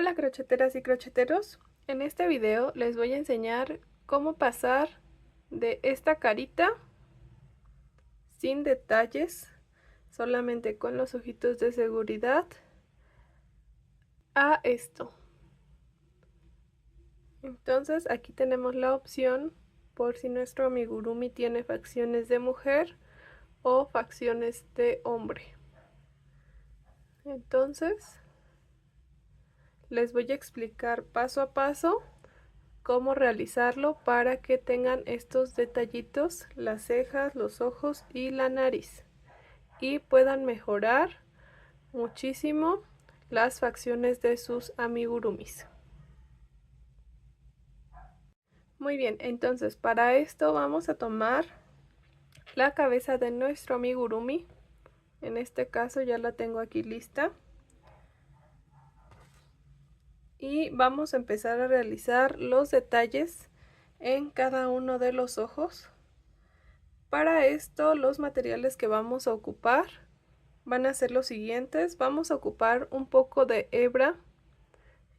Hola crocheteras y crocheteros, en este video les voy a enseñar cómo pasar de esta carita sin detalles, solamente con los ojitos de seguridad, a esto. Entonces aquí tenemos la opción por si nuestro amigurumi tiene facciones de mujer o facciones de hombre. Entonces les voy a explicar paso a paso cómo realizarlo para que tengan estos detallitos, las cejas, los ojos y la nariz, y puedan mejorar muchísimo las facciones de sus amigurumis. Muy bien, entonces para esto vamos a tomar la cabeza de nuestro amigurumi. En este caso ya la tengo aquí lista. Y vamos a empezar a realizar los detalles en cada uno de los ojos. Para esto los materiales que vamos a ocupar van a ser los siguientes. Vamos a ocupar un poco de hebra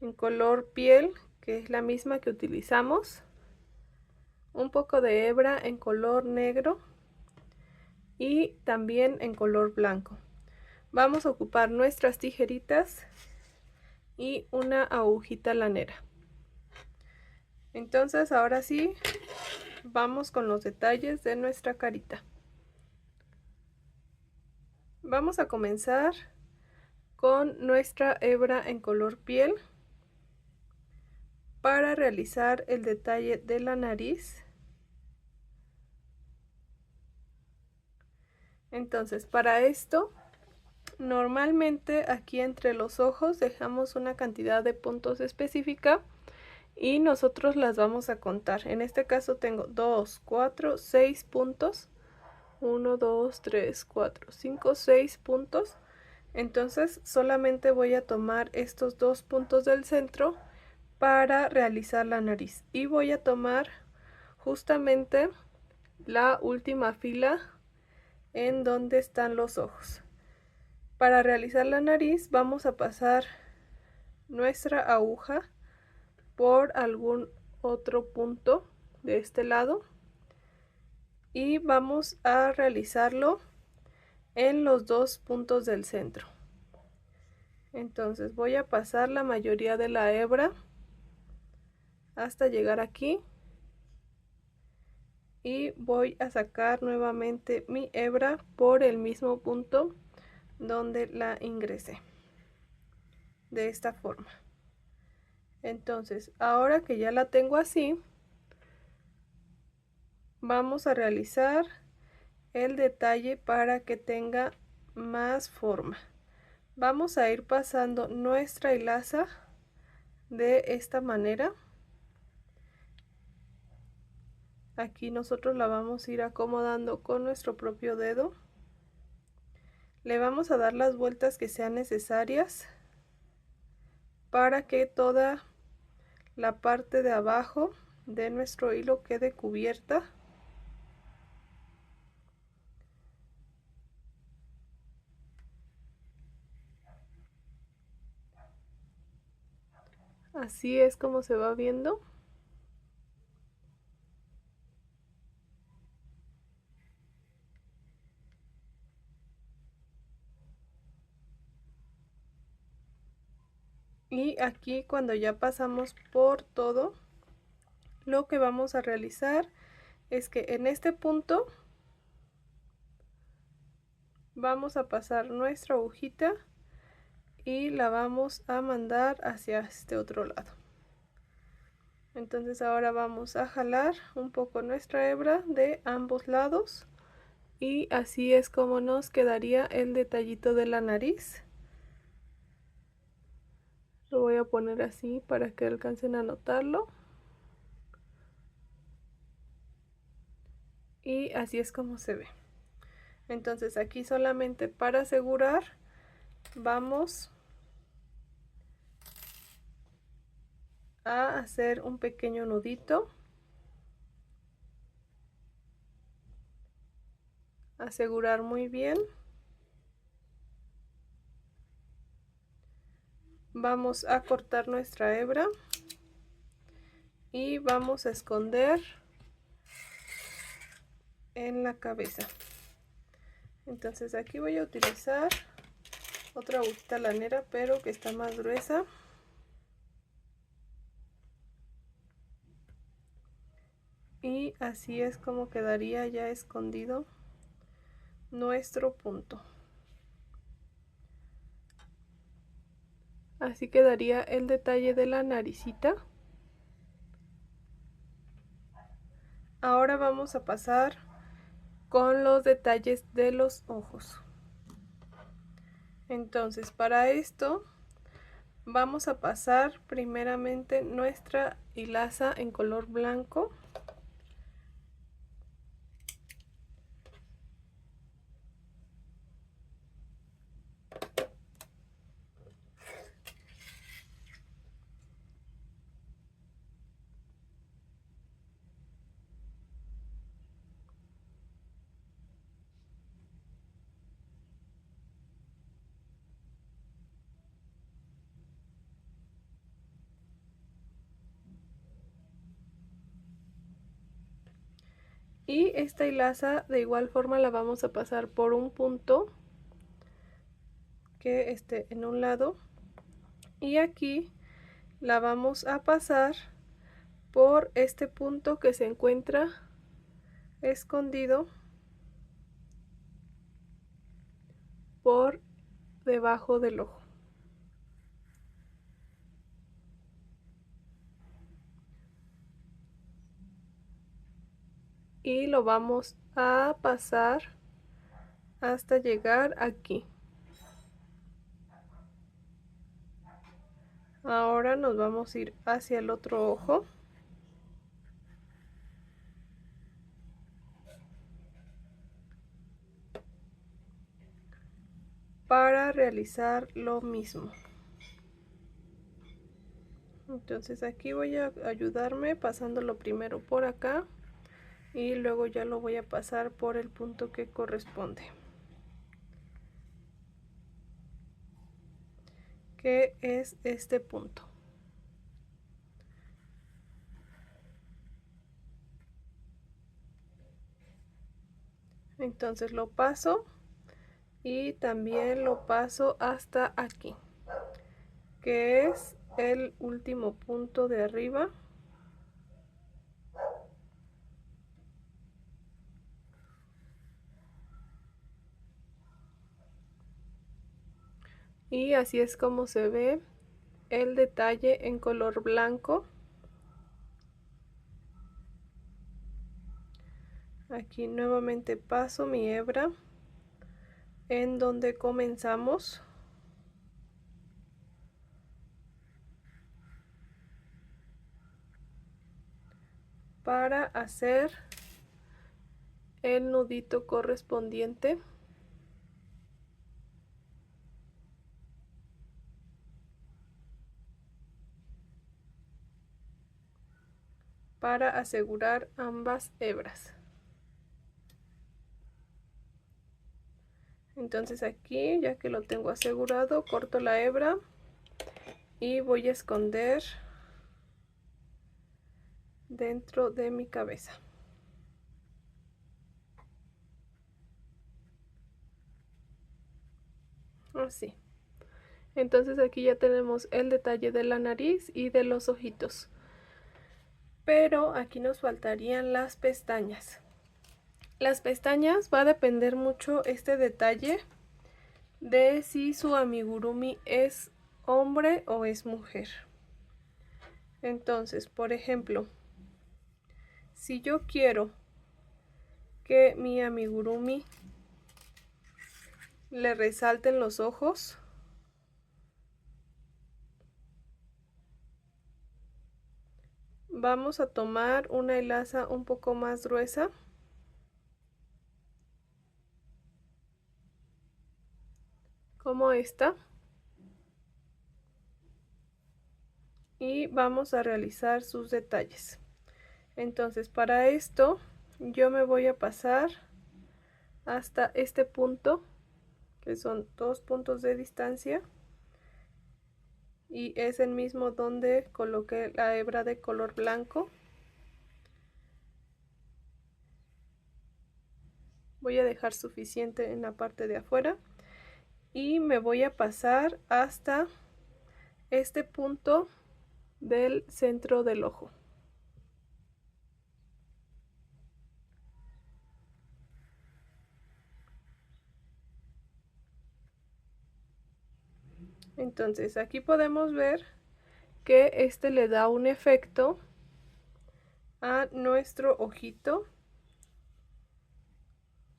en color piel, que es la misma que utilizamos, un poco de hebra en color negro y también en color blanco. Vamos a ocupar nuestras tijeritas y una agujita lanera. Entonces ahora sí, vamos con los detalles de nuestra carita. Vamos a comenzar con nuestra hebra en color piel para realizar el detalle de la nariz. Entonces para esto, normalmente aquí entre los ojos dejamos una cantidad de puntos específica y nosotros las vamos a contar. En este caso tengo 2, 4, 6 puntos. 1, 2, 3, 4, 5, 6 puntos. Entonces solamente voy a tomar estos dos puntos del centro para realizar la nariz. Y voy a tomar justamente la última fila en donde están los ojos. Para realizar la nariz vamos a pasar nuestra aguja por algún otro punto de este lado y vamos a realizarlo en los dos puntos del centro. Entonces voy a pasar la mayoría de la hebra hasta llegar aquí y voy a sacar nuevamente mi hebra por el mismo punto donde la ingresé, de esta forma. Entonces ahora que ya la tengo así, vamos a realizar el detalle para que tenga más forma. Vamos a ir pasando nuestra hilaza de esta manera. Aquí nosotros la vamos a ir acomodando con nuestro propio dedo. Le vamos a dar las vueltas que sean necesarias para que toda la parte de abajo de nuestro hilo quede cubierta. Así es como se va viendo. Y aquí cuando ya pasamos por todo, lo que vamos a realizar es que en este punto vamos a pasar nuestra agujita y la vamos a mandar hacia este otro lado. Entonces ahora vamos a jalar un poco nuestra hebra de ambos lados y así es como nos quedaría el detallito de la nariz. Lo voy a poner así para que alcancen a notarlo. Y así es como se ve. Entonces aquí solamente para asegurar vamos a hacer un pequeño nudito. Asegurar muy bien. Vamos a cortar nuestra hebra y vamos a esconder en la cabeza. Entonces aquí voy a utilizar otra agujita lanera, pero que está más gruesa. Y así es como quedaría ya escondido nuestro punto. Así quedaría el detalle de la naricita. Ahora vamos a pasar con los detalles de los ojos. Entonces, para esto vamos a pasar primeramente nuestra hilaza en color blanco. Y esta hilaza de igual forma la vamos a pasar por un punto que esté en un lado, y aquí la vamos a pasar por este punto que se encuentra escondido por debajo del ojo. Y lo vamos a pasar hasta llegar aquí. Ahora nos vamos a ir hacia el otro ojo. Para realizar lo mismo. Entonces aquí voy a ayudarme pasándolo primero por acá y luego ya lo voy a pasar por el punto que corresponde, que es este punto. Entonces lo paso y también lo paso hasta aquí, que es el último punto de arriba. Y así es como se ve el detalle en color blanco. Aquí nuevamente paso mi hebra en donde comenzamos para hacer el nudito correspondiente. Para asegurar ambas hebras. Entonces aquí, ya que lo tengo asegurado, corto la hebra y voy a esconder dentro de mi cabeza. Así. Entonces aquí ya tenemos el detalle de la nariz y de los ojitos. Pero aquí nos faltarían las pestañas. Las pestañas va a depender mucho este detalle de si su amigurumi es hombre o es mujer. Entonces, por ejemplo, si yo quiero que mi amigurumi le resalten los ojos, vamos a tomar una hilaza un poco más gruesa como esta y vamos a realizar sus detalles. Entonces, para esto yo me voy a pasar hasta este punto, que son 2 puntos de distancia, y es el mismo donde coloqué la hebra de color blanco. Voy a dejar suficiente en la parte de afuera y me voy a pasar hasta este punto del centro del ojo. Entonces aquí podemos ver que este le da un efecto a nuestro ojito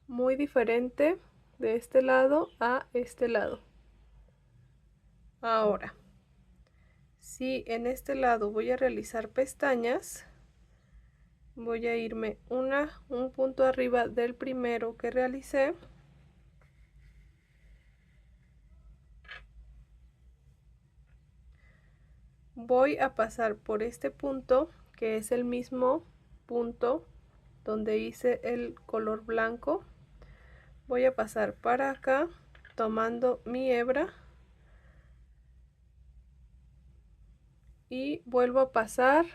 muy diferente de este lado a este lado. Ahora, si en este lado voy a realizar pestañas, voy a irme un punto arriba del primero que realicé. Voy a pasar por este punto, que es el mismo punto donde hice el color blanco. Voy a pasar para acá tomando mi hebra y vuelvo a pasar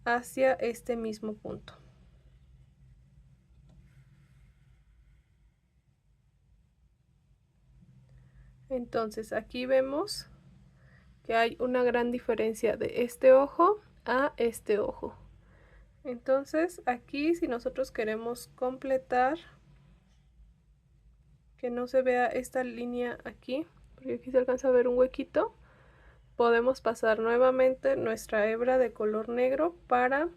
hacia este mismo punto. Entonces aquí vemos que hay una gran diferencia de este ojo a este ojo. Entonces aquí, si nosotros queremos completar, que no se vea esta línea aquí, porque aquí se alcanza a ver un huequito, podemos pasar nuevamente nuestra hebra de color negro para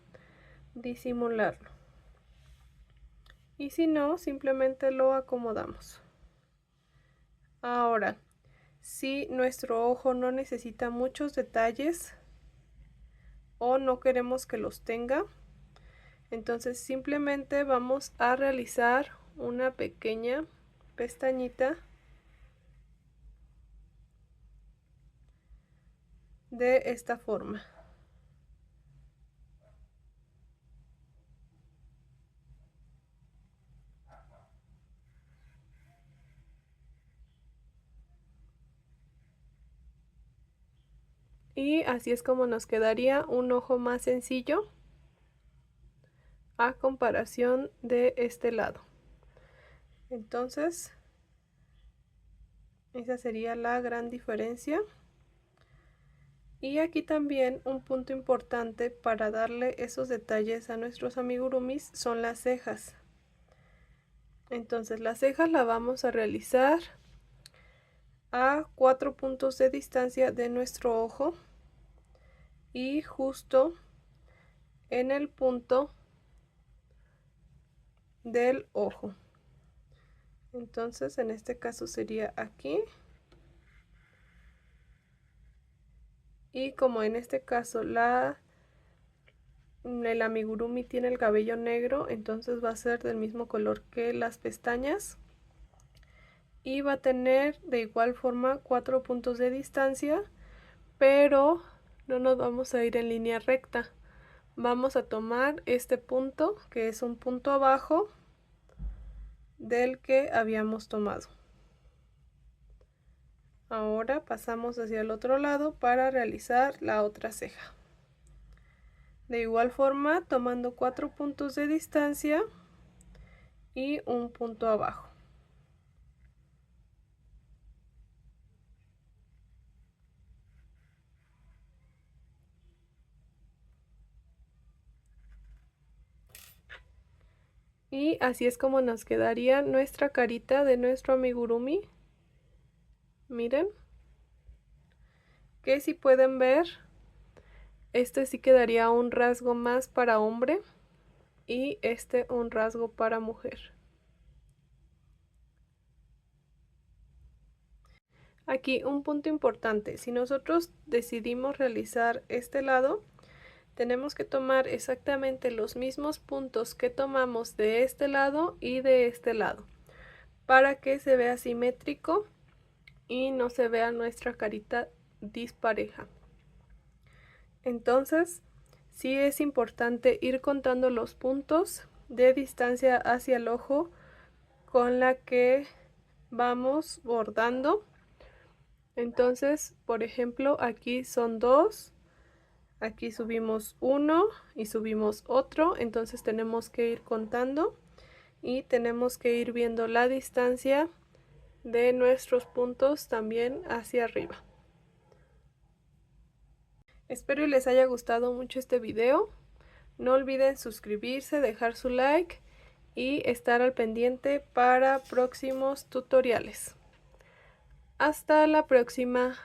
disimularlo. Y si no, simplemente lo acomodamos. Ahora, si nuestro ojo no necesita muchos detalles o no queremos que los tenga, entonces simplemente vamos a realizar una pequeña pestañita de esta forma. Y así es como nos quedaría un ojo más sencillo a comparación de este lado. Entonces, esa sería la gran diferencia. Y aquí también un punto importante para darle esos detalles a nuestros amigurumis son las cejas. Entonces las cejas las vamos a realizar a 4 puntos de distancia de nuestro ojo y justo en el punto del ojo. Entonces en este caso sería aquí. Y como en este caso el amigurumi tiene el cabello negro, entonces va a ser del mismo color que las pestañas. Y va a tener de igual forma 4 puntos de distancia, pero no nos vamos a ir en línea recta. Vamos a tomar este punto, que es un punto abajo del que habíamos tomado. Ahora pasamos hacia el otro lado para realizar la otra ceja. De igual forma, tomando 4 puntos de distancia y un punto abajo. Y así es como nos quedaría nuestra carita de nuestro amigurumi. Miren, que si pueden ver, este sí quedaría un rasgo más para hombre y este un rasgo para mujer. Aquí un punto importante, si nosotros decidimos realizar este lado, tenemos que tomar exactamente los mismos puntos que tomamos de este lado y de este lado, para que se vea simétrico y no se vea nuestra carita dispareja. Entonces, sí es importante ir contando los puntos de distancia hacia el ojo con la que vamos bordando Entonces, por ejemplo, aquí son 2, aquí subimos 1 y subimos otro, entonces tenemos que ir contando y tenemos que ir viendo la distancia de nuestros puntos también hacia arriba. Espero y les haya gustado mucho este video. No olviden suscribirse, dejar su like y estar al pendiente para próximos tutoriales. Hasta la próxima.